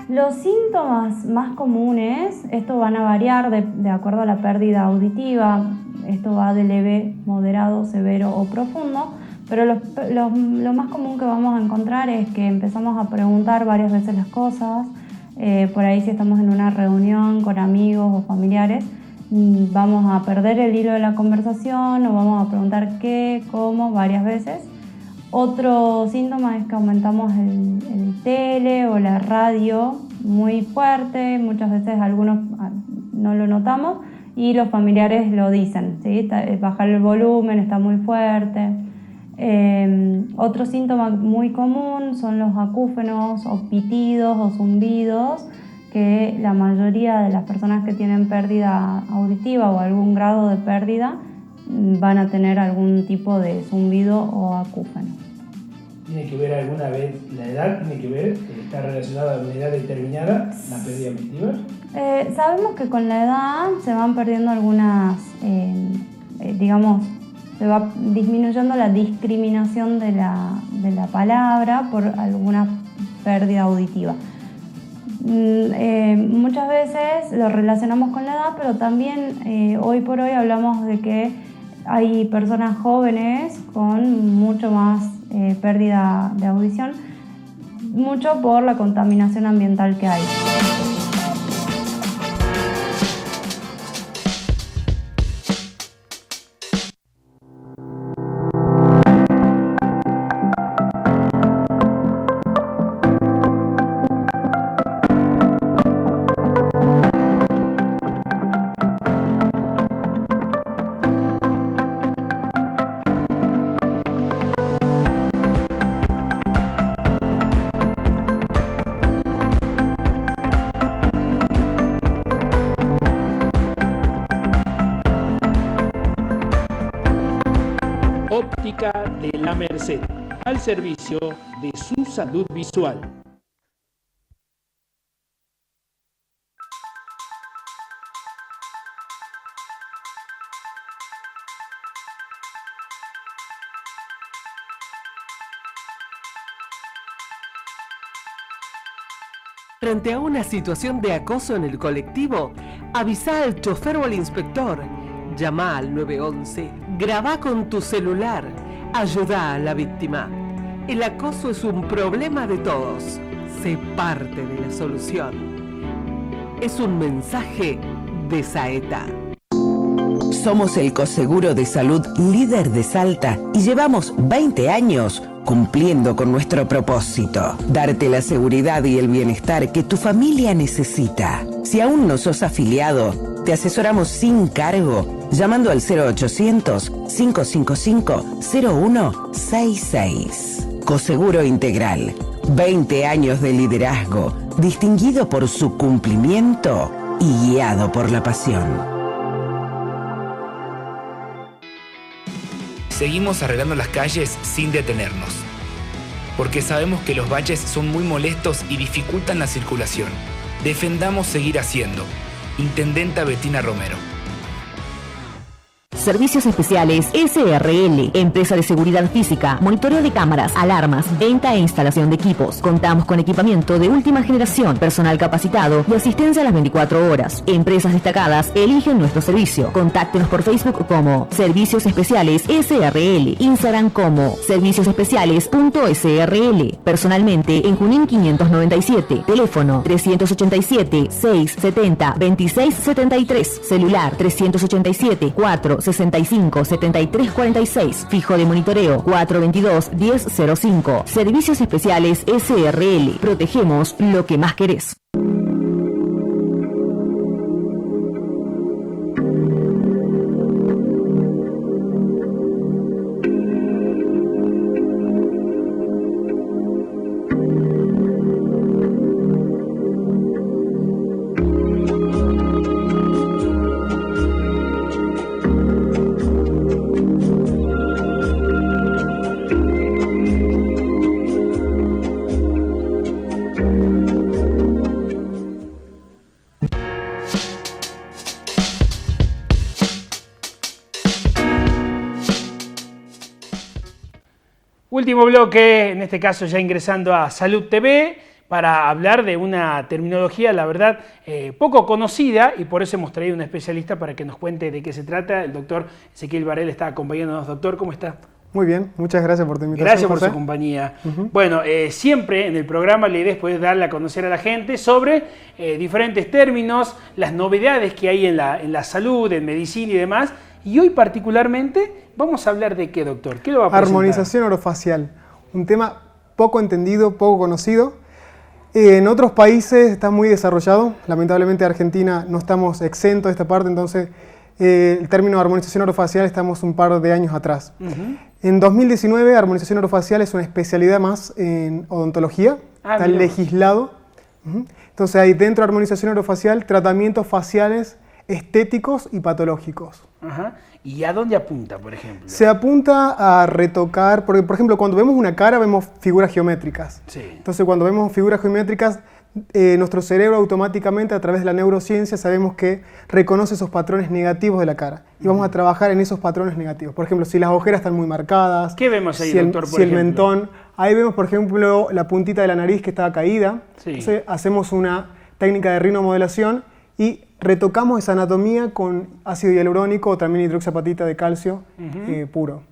Los síntomas más comunes, esto van a variar de acuerdo a la pérdida auditiva. Esto va de leve, moderado, severo o profundo. Pero lo más común que vamos a encontrar es que empezamos a preguntar varias veces las cosas. Por ahí si estamos en una reunión con amigos o familiares, vamos a perder el hilo de la conversación o vamos a preguntar qué, cómo, varias veces. Otro síntoma es que aumentamos el tele o la radio muy fuerte. Muchas veces algunos no lo notamos y los familiares lo dicen, ¿sí? Bajar el volumen, está muy fuerte. Otro síntoma muy común son los acúfenos o pitidos o zumbidos, que la mayoría de las personas que tienen pérdida auditiva o algún grado de pérdida van a tener algún tipo de zumbido o acúfeno. ¿Tiene que ver alguna vez la edad? ¿Tiene que ver? ¿Está relacionada a una edad determinada la pérdida auditiva? Sabemos que con la edad se van perdiendo algunas, se va disminuyendo la discriminación de la palabra por alguna pérdida auditiva. Muchas veces lo relacionamos con la edad, pero también hoy por hoy hablamos de que hay personas jóvenes con mucho más pérdida de audición, mucho por la contaminación ambiental que hay. Óptica de la Merced, al servicio de su salud visual. Frente a una situación de acoso en el colectivo, avisa al chofer o al inspector. Llama al 911, graba con tu celular, ayuda a la víctima. El acoso es un problema de todos. Sé parte de la solución. Es un mensaje de Saeta. Somos el Coseguro de Salud líder de Salta y llevamos 20 años cumpliendo con nuestro propósito, darte la seguridad y el bienestar que tu familia necesita. Si aún no sos afiliado, te asesoramos sin cargo llamando al 0800-555-0166. Coseguro Integral, 20 años de liderazgo, distinguido por su cumplimiento y guiado por la pasión. Seguimos arreglando las calles sin detenernos, porque sabemos que los baches son muy molestos y dificultan la circulación. Defendamos seguir haciendo. Intendenta Betina Romero. Servicios Especiales SRL, empresa de seguridad física, monitoreo de cámaras, alarmas, venta e instalación de equipos. Contamos con equipamiento de última generación, personal capacitado y asistencia a las 24 horas. Empresas destacadas eligen nuestro servicio. Contáctenos por Facebook como Servicios Especiales SRL, Instagram como serviciosespeciales.srl. Personalmente en Junín 597, teléfono 387-670-2673, celular 387-465-7346, fijo de monitoreo 422-1005. Servicios Especiales SRL, protegemos lo que más querés. Último bloque, en este caso ya ingresando a Salud TV, para hablar de una terminología, la verdad, poco conocida, y por eso hemos traído un especialista para que nos cuente de qué se trata. El doctor Ezequiel Varela está acompañándonos. Doctor, ¿cómo está? Muy bien, muchas gracias por tu invitación. Gracias por José. su compañía. Bueno, siempre en el programa la idea es poder darle a conocer a la gente sobre diferentes términos, las novedades que hay en la salud, en medicina y demás. Y hoy particularmente vamos a hablar de qué, doctor. ¿Qué lo va a presentar? Armonización orofacial, un tema poco entendido, poco conocido. En otros países está muy desarrollado. Lamentablemente en Argentina no estamos exentos de esta parte, entonces el término armonización orofacial estamos un par de años atrás. En 2019, armonización orofacial es una especialidad más en odontología, está legislado. Entonces hay dentro de armonización orofacial tratamientos faciales estéticos y patológicos. Ajá. ¿Y a dónde apunta, por ejemplo? Se apunta a retocar, porque por ejemplo cuando vemos una cara vemos figuras geométricas. Sí. Entonces cuando vemos figuras geométricas, nuestro cerebro automáticamente a través de la neurociencia sabemos que reconoce esos patrones negativos de la cara. Y vamos a trabajar en esos patrones negativos. Por ejemplo, si las ojeras están muy marcadas. ¿Qué vemos ahí, si doctor, por si el ejemplo? mentón. Ahí vemos, por ejemplo, la puntita de la nariz que está caída. Sí. Entonces hacemos una técnica de rinomodelación y retocamos esa anatomía con ácido hialurónico o también hidroxiapatita de calcio puro.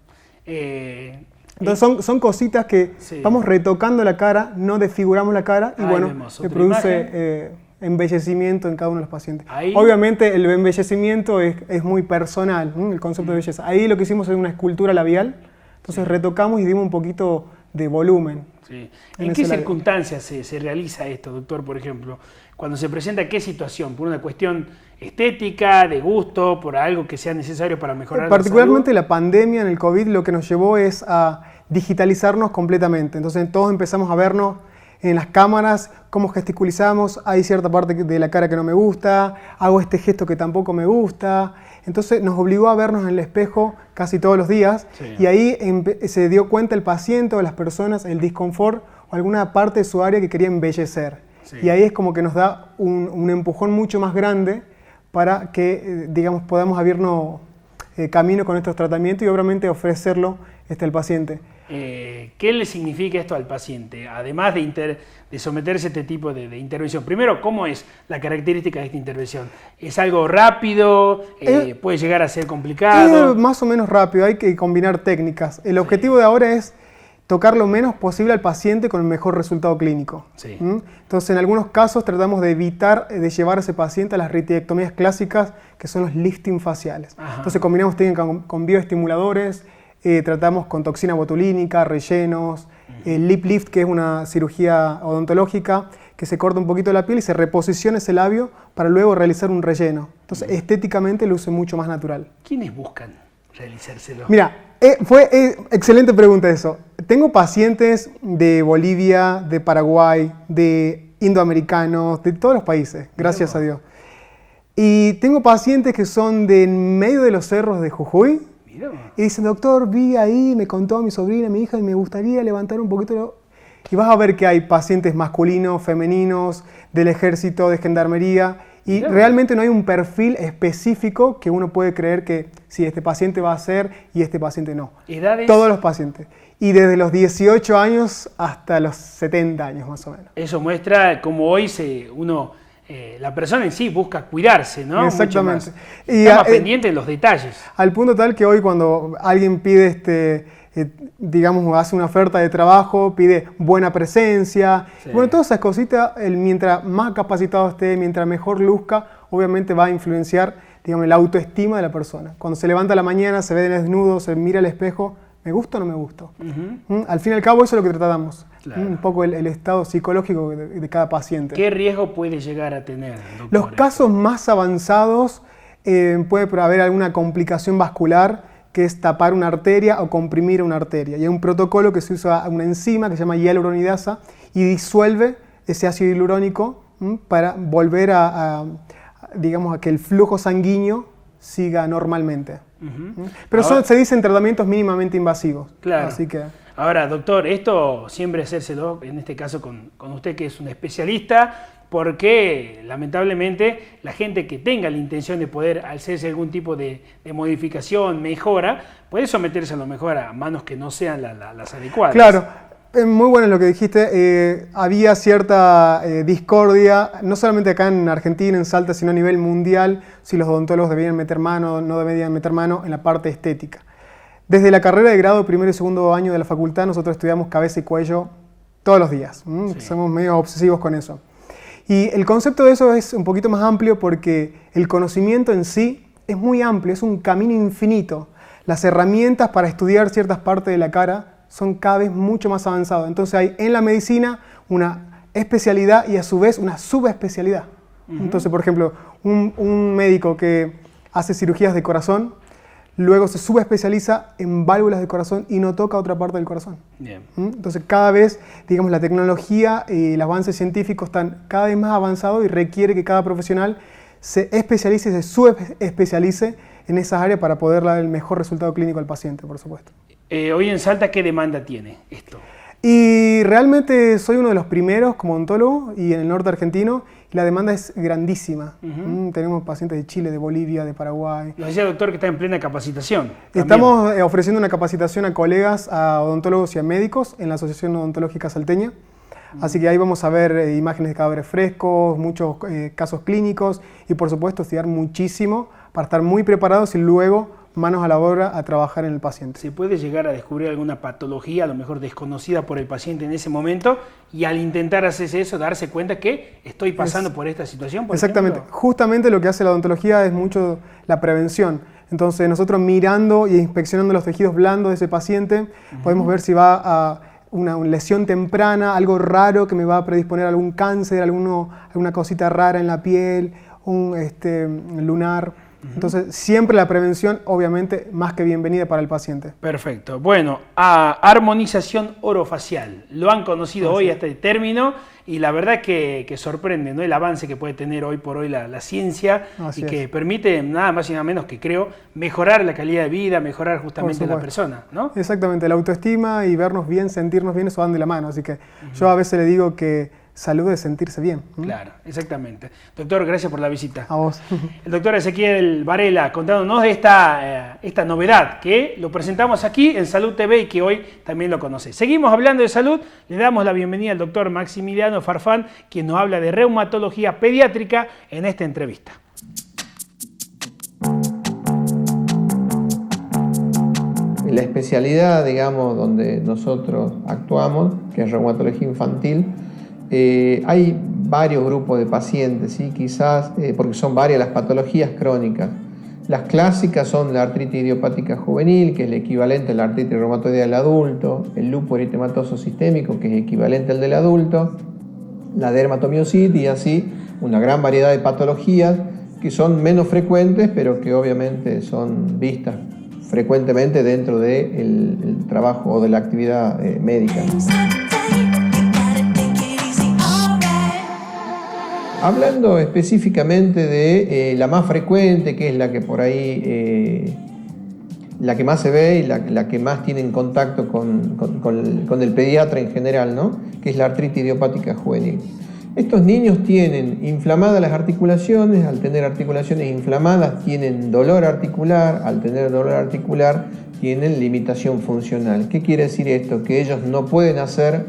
Entonces son cositas que vamos retocando la cara, no desfiguramos la cara y bueno, se produce embellecimiento en cada uno de los pacientes. Ahí. Obviamente el embellecimiento es muy personal, el concepto de belleza. Ahí lo que hicimos es una escultura labial, entonces retocamos y dimos un poquito de volumen. Sí. ¿En qué circunstancias se realiza esto, doctor, por ejemplo? Cuando se presenta, ¿qué situación? ¿Por una cuestión estética, de gusto, por algo que sea necesario para mejorar particularmente la salud? La pandemia en el COVID lo que nos llevó es a digitalizarnos completamente. Entonces todos empezamos a vernos en las cámaras, cómo gesticulizamos, hay cierta parte de la cara que no me gusta, hago este gesto que tampoco me gusta. Entonces nos obligó a vernos en el espejo casi todos los días y ahí se dio cuenta el paciente o las personas el disconfort o alguna parte de su área que quería embellecer. Y ahí es como que nos da un empujón mucho más grande para que, digamos, podamos abrirnos camino con estos tratamientos y obviamente ofrecerlo al paciente. ¿Qué le significa esto al paciente? Además de someterse a este tipo de intervención. Primero, ¿cómo es la característica de esta intervención? ¿Es algo rápido? ¿Puede llegar a ser complicado? Es más o menos rápido, hay que combinar técnicas. El objetivo de ahora es tocar lo menos posible al paciente con el mejor resultado clínico. Entonces, en algunos casos tratamos de evitar de llevar a ese paciente a las retiectomías clásicas, que son los lifting faciales. Entonces, combinamos técnicas con bioestimuladores, tratamos con toxina botulínica, rellenos, lip lift, que es una cirugía odontológica, que se corta un poquito la piel y se reposiciona ese labio para luego realizar un relleno. Entonces, estéticamente luce mucho más natural. ¿Quiénes buscan realizárselo? Mira, fue excelente pregunta eso. Tengo pacientes de Bolivia, de Paraguay, de indoamericanos, de todos los países, gracias a Dios. Y tengo pacientes que son de en medio de los cerros de Jujuy. Y dicen, doctor, vi ahí, me contó mi sobrina, mi hija, y me gustaría levantar un poquito. Y vas a ver que hay pacientes masculinos, femeninos, del ejército, de gendarmería, Y realmente no hay un perfil específico que uno puede creer que si este paciente va a ser y este paciente no. ¿Edades? Todos los pacientes. Y desde los 18 años hasta los 70 años más o menos. Eso muestra cómo hoy la persona en sí busca cuidarse, ¿no? Exactamente. Y está más pendiente de los detalles. Al punto tal que hoy cuando alguien pide, digamos, hace una oferta de trabajo, pide buena presencia, sí. Bueno, todas esas cositas, mientras más capacitado esté, mientras mejor luzca, obviamente va a influenciar, digamos, la autoestima de la persona. Cuando se levanta a la mañana, se ve desnudo, se mira al espejo, ¿me gusta o no me gusta? Al fin y al cabo eso es lo que tratamos. Claro. Un poco el estado psicológico de cada paciente. ¿Qué riesgo puede llegar a tener, doctor? Los casos más avanzados puede haber alguna complicación vascular, que es tapar una arteria o comprimir una arteria. Y hay un protocolo que se usa una enzima que se llama hialuronidasa y disuelve ese ácido hialurónico para volver digamos, a que el flujo sanguíneo siga normalmente. Pero ahora, se dicen tratamientos mínimamente invasivos. Claro. Así que... Ahora, doctor, esto siempre hacérselo, en este caso con usted que es un especialista, porque lamentablemente la gente que tenga la intención de poder hacerse algún tipo de modificación, mejora, puede someterse a lo mejor a manos que no sean las adecuadas. Claro. Muy bueno lo que dijiste. Había cierta discordia, no solamente acá en Argentina, en Salta, sino a nivel mundial, si los odontólogos debían meter mano o no debían meter mano en la parte estética. Desde la carrera de grado, primero y segundo año de la facultad, nosotros estudiamos cabeza y cuello todos los días. Sí. Somos medio obsesivos con eso. Y el concepto de eso es un poquito más amplio porque el conocimiento en sí es muy amplio, es un camino infinito. Las herramientas para estudiar ciertas partes de la cara son cada vez mucho más avanzados. Entonces hay en la medicina una especialidad y a su vez una subespecialidad. Entonces, por ejemplo, un médico que hace cirugías de corazón, luego se subespecializa en válvulas de corazón y no toca otra parte del corazón. Bien. Entonces cada vez, digamos, la tecnología y el avance científico están cada vez más avanzados y requiere que cada profesional se especialice y se subespecialice en esas áreas para poder dar el mejor resultado clínico al paciente, por supuesto. Hoy en Salta, ¿qué demanda tiene esto? Y realmente soy uno de los primeros como odontólogo y en el norte argentino, y la demanda es grandísima. Tenemos pacientes de Chile, de Bolivia, de Paraguay. Lo decía, doctor, que está en plena capacitación. Estamos ofreciendo una capacitación a colegas, a odontólogos y a médicos en la Asociación Odontológica Salteña. Así que ahí vamos a ver imágenes de cadáveres frescos, muchos casos clínicos y por supuesto estudiar muchísimo para estar muy preparados y luego manos a la obra a trabajar en el paciente. ¿Se puede llegar a descubrir alguna patología, a lo mejor desconocida por el paciente en ese momento, y al intentar hacerse eso, darse cuenta que estoy pasando por esta situación? Exactamente. Justamente lo que hace la odontología es mucho la prevención. Entonces nosotros mirando y inspeccionando los tejidos blandos de ese paciente, podemos ver si va a una lesión temprana, algo raro que me va a predisponer a algún cáncer, alguna cosita rara en la piel, un lunar. Entonces, siempre la prevención, obviamente, más que bienvenida para el paciente. Perfecto. Bueno, armonización orofacial. Lo han conocido hoy este término y la verdad que sorprende, ¿no? El avance que puede tener hoy por hoy la ciencia y que permite nada más y nada menos que, creo, mejorar la calidad de vida, mejorar justamente la persona, ¿no? Exactamente. La autoestima y vernos bien, sentirnos bien, eso van de la mano. Así que yo a veces le digo que salud es sentirse bien. Claro, exactamente. Doctor, gracias por la visita. A vos. El doctor Ezequiel Varela contándonos de esta novedad que lo presentamos aquí en Salud TV y que hoy también lo conoce. Seguimos hablando de salud, le damos la bienvenida al doctor Maximiliano Farfán, quien nos habla de reumatología pediátrica en esta entrevista. La especialidad, digamos, donde nosotros actuamos, que es reumatología infantil, hay varios grupos de pacientes, ¿sí? Quizás porque son varias las patologías crónicas. Las clásicas son la artritis idiopática juvenil, que es el equivalente a la artritis reumatoide del adulto, el lupus eritematoso sistémico, que es equivalente al del adulto, la dermatomiositis y así una gran variedad de patologías que son menos frecuentes, pero que obviamente son vistas frecuentemente dentro del trabajo o de la actividad médica. Hablando específicamente de la más frecuente, que es la que por ahí, la que más se ve y la que más tiene en contacto con el pediatra en general, ¿no? Que es la artritis idiopática juvenil. Estos niños tienen inflamadas las articulaciones, al tener articulaciones inflamadas tienen dolor articular, al tener dolor articular tienen limitación funcional. ¿Qué quiere decir esto? Que ellos no pueden hacer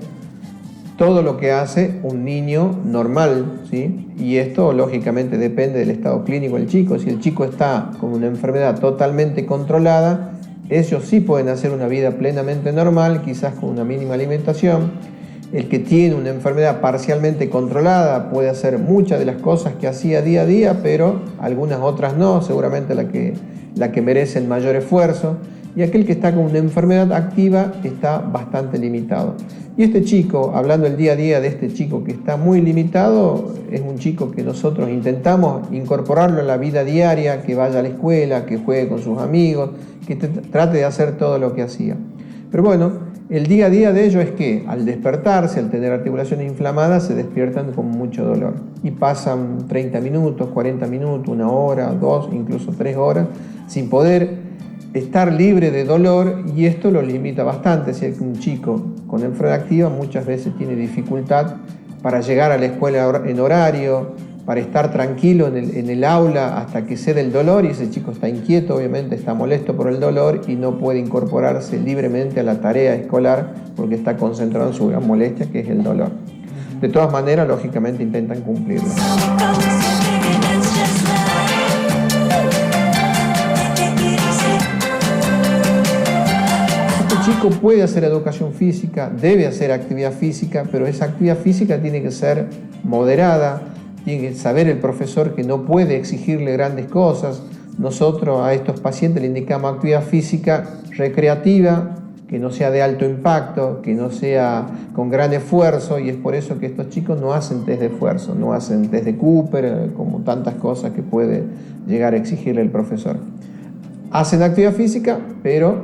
todo lo que hace un niño normal, ¿sí? Y esto lógicamente depende del estado clínico del chico. Si el chico está con una enfermedad totalmente controlada, ellos sí pueden hacer una vida plenamente normal, quizás con una mínima alimentación. El que tiene una enfermedad parcialmente controlada puede hacer muchas de las cosas que hacía día a día, pero algunas otras no, seguramente la que merece el mayor esfuerzo. Y aquel que está con una enfermedad activa está bastante limitado. Y este chico, hablando el día a día de este chico que está muy limitado, es un chico que nosotros intentamos incorporarlo en la vida diaria, que vaya a la escuela, que juegue con sus amigos, que trate de hacer todo lo que hacía. Pero bueno, el día a día de ellos es que al despertarse, al tener articulaciones inflamadas, se despiertan con mucho dolor. Y pasan 30 minutos, 40 minutos, 1 hora, 2, incluso 3 horas, sin poder estar libre de dolor, y esto lo limita bastante. Si es que un chico con enfermedad activa muchas veces tiene dificultad para llegar a la escuela en horario, para estar tranquilo en el aula hasta que cede el dolor, y ese chico está inquieto, obviamente está molesto por el dolor y no puede incorporarse libremente a la tarea escolar porque está concentrado en su gran molestia, que es el dolor. De todas maneras, lógicamente intentan cumplirlo. Este chico puede hacer educación física, debe hacer actividad física, pero esa actividad física tiene que ser moderada. Tiene que saber el profesor que no puede exigirle grandes cosas. Nosotros a estos pacientes le indicamos actividad física recreativa, que no sea de alto impacto, que no sea con gran esfuerzo, y es por eso que estos chicos no hacen test de esfuerzo, no hacen test de Cooper, como tantas cosas que puede llegar a exigirle el profesor. Hacen actividad física, pero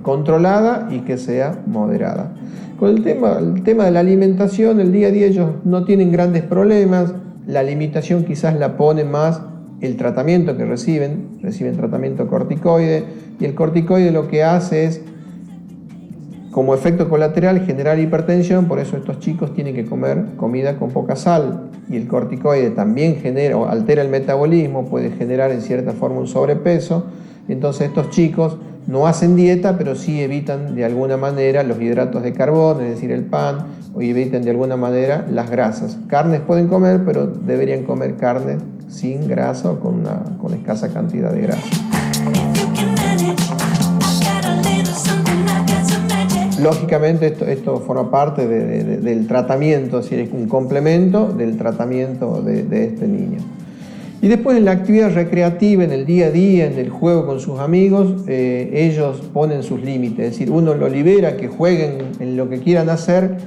controlada y que sea moderada. Con el tema de la alimentación, el día a día ellos no tienen grandes problemas. La limitación quizás la pone más el tratamiento que reciben tratamiento corticoide, y el corticoide lo que hace es, como efecto colateral, generar hipertensión. Por eso estos chicos tienen que comer comida con poca sal, y el corticoide también genera o altera el metabolismo, puede generar en cierta forma un sobrepeso. Entonces estos chicos no hacen dieta, pero sí evitan de alguna manera los hidratos de carbono, es decir, el pan, o evitan de alguna manera las grasas. Carnes pueden comer, pero deberían comer carne sin grasa o con escasa cantidad de grasa. Lógicamente esto forma parte del tratamiento, es decir, es un complemento del tratamiento de este niño. Y después en la actividad recreativa, en el día a día, en el juego con sus amigos, ellos ponen sus límites. Es decir, uno lo libera, que jueguen en lo que quieran hacer,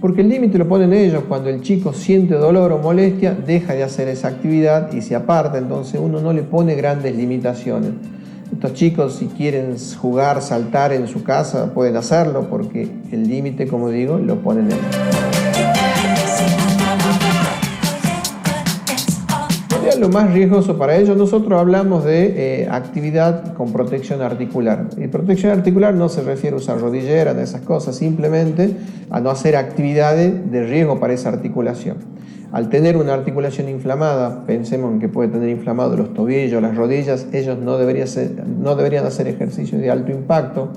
porque el límite lo ponen ellos. Cuando el chico siente dolor o molestia, deja de hacer esa actividad y se aparta. Entonces uno no le pone grandes limitaciones. Estos chicos, si quieren jugar, saltar en su casa, pueden hacerlo, porque el límite, como digo, lo ponen ellos. Lo más riesgoso para ellos, nosotros hablamos de actividad con protección articular. Y protección articular no se refiere a usar rodillera, de esas cosas, simplemente a no hacer actividades de riesgo para esa articulación. Al tener una articulación inflamada, pensemos en que puede tener inflamados los tobillos, las rodillas, ellos no deberían hacer ejercicios de alto impacto,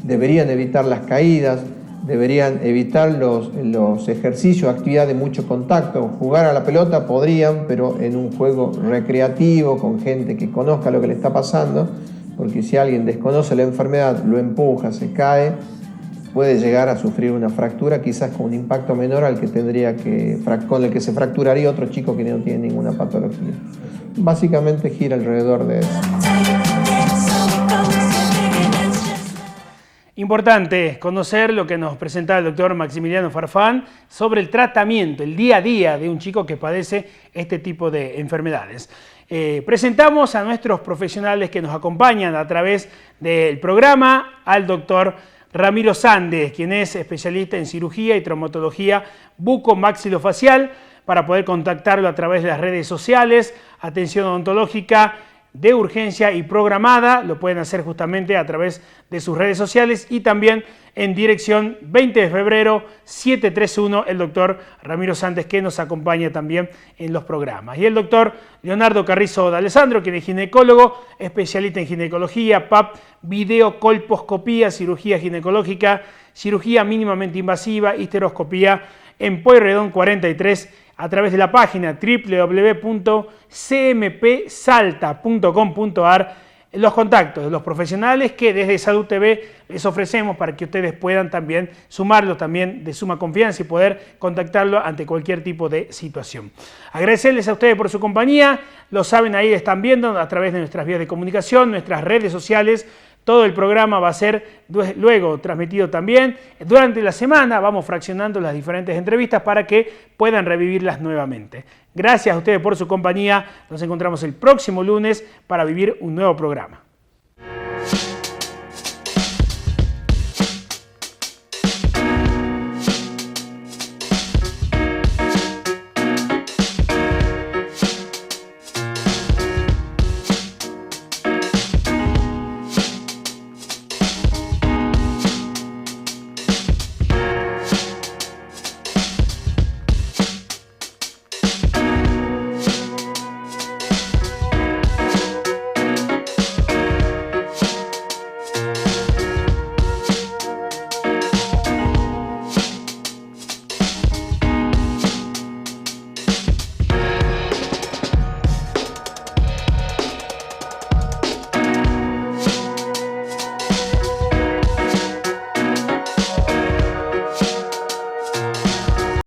deberían evitar las caídas, deberían evitar los ejercicios, actividad de mucho contacto. Jugar a la pelota podrían, pero en un juego recreativo, con gente que conozca lo que le está pasando, porque si alguien desconoce la enfermedad, lo empuja, se cae, puede llegar a sufrir una fractura, quizás con un impacto menor al que con el que se fracturaría otro chico que no tiene ninguna patología. Básicamente gira alrededor de eso. Importante conocer lo que nos presenta el doctor Maximiliano Farfán sobre el tratamiento, el día a día de un chico que padece este tipo de enfermedades. Presentamos a nuestros profesionales que nos acompañan a través del programa, al doctor Ramiro Sández, quien es especialista en cirugía y traumatología bucomaxilofacial. Para poder contactarlo a través de las redes sociales, Atención Odontológica de urgencia y programada. Lo pueden hacer justamente a través de sus redes sociales y también en dirección 20 de febrero 731, el doctor Ramiro Santos, que nos acompaña también en los programas. Y el doctor Leonardo Carrizo D'Alessandro, quien es ginecólogo, especialista en ginecología, PAP, videocolposcopía, cirugía ginecológica, cirugía mínimamente invasiva, histeroscopía en Pueyrredón 43, a través de la página www.cmpsalta.com.ar, los contactos de los profesionales que desde Salud TV les ofrecemos para que ustedes puedan también sumarlos también de suma confianza y poder contactarlo ante cualquier tipo de situación. Agradecerles a ustedes por su compañía, lo saben, ahí están viendo a través de nuestras vías de comunicación, nuestras redes sociales. Todo el programa va a ser luego transmitido también. Durante la semana vamos fraccionando las diferentes entrevistas para que puedan revivirlas nuevamente. Gracias a ustedes por su compañía. Nos encontramos el próximo lunes para vivir un nuevo programa.